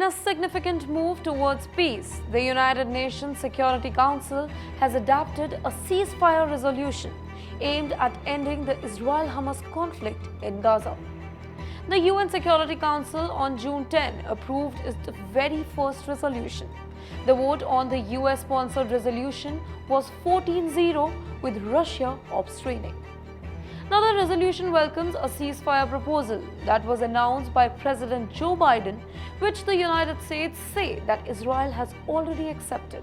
In a significant move towards peace, the United Nations Security Council has adopted a ceasefire resolution aimed at ending the Israel-Hamas conflict in Gaza. The UN Security Council on June 10 approved its very first resolution. The vote on the US-sponsored resolution was 14-0 with Russia abstaining. Now, the resolution welcomes a ceasefire proposal that was announced by President Joe Biden, which the United States say that Israel has already accepted.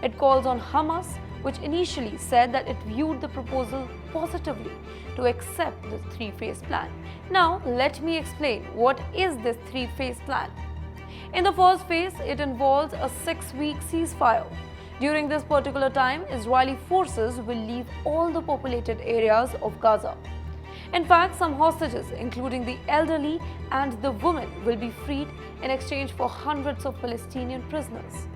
It calls on Hamas, which initially said that it viewed the proposal positively, to accept the three-phase plan. Now, let me explain what is this three-phase plan. In the first phase, it involves a 6-week ceasefire. During this particular time, Israeli forces will leave all the populated areas of Gaza. In fact, some hostages, including the elderly and the women, will be freed in exchange for hundreds of Palestinian prisoners.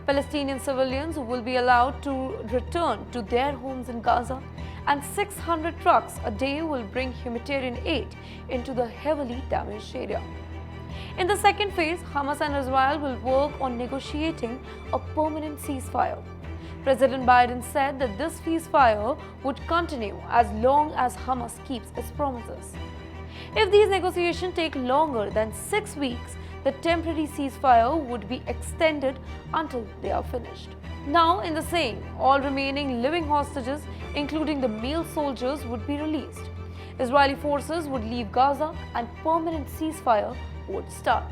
Palestinian civilians will be allowed to return to their homes in Gaza, and 600 trucks a day will bring humanitarian aid into the heavily damaged area. In the second phase, Hamas and Israel will work on negotiating a permanent ceasefire. President Biden said that this ceasefire would continue as long as Hamas keeps its promises. If these negotiations take longer than 6 weeks, the temporary ceasefire would be extended until they are finished. Now, in the same, all remaining living hostages, including the male soldiers, would be released. Israeli forces would leave Gaza and permanent ceasefire would start.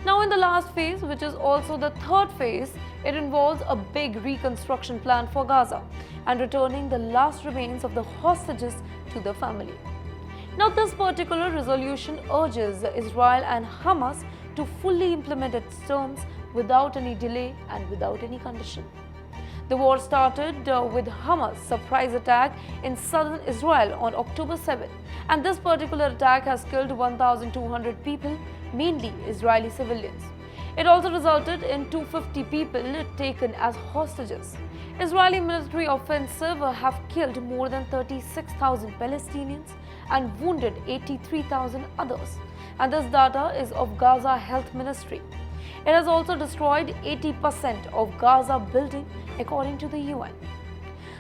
Now, in the last phase, which is also the third phase, it involves a big reconstruction plan for Gaza and returning the last remains of the hostages to the family. Now, this particular resolution urges Israel and Hamas to fully implement its terms without any delay and without any condition. The war started with Hamas' surprise attack in southern Israel on October 7, and this particular attack has killed 1,200 people, mainly Israeli civilians. It also resulted in 250 people taken as hostages. Israeli military offensive have killed more than 36,000 Palestinians and wounded 83,000 others. And this data is of Gaza Health Ministry. It has also destroyed 80% of Gaza building, according to the UN.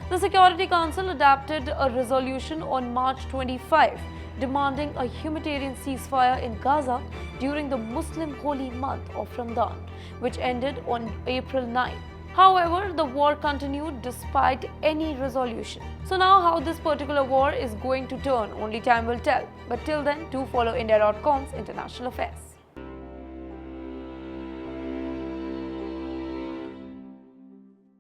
The Security Council adopted a resolution on March 25 demanding a humanitarian ceasefire in Gaza during the Muslim holy month of Ramadan, which ended on April 9. However, the war continued despite any resolution. So now how this particular war is going to turn, only time will tell. But till then, do follow India.com's international affairs.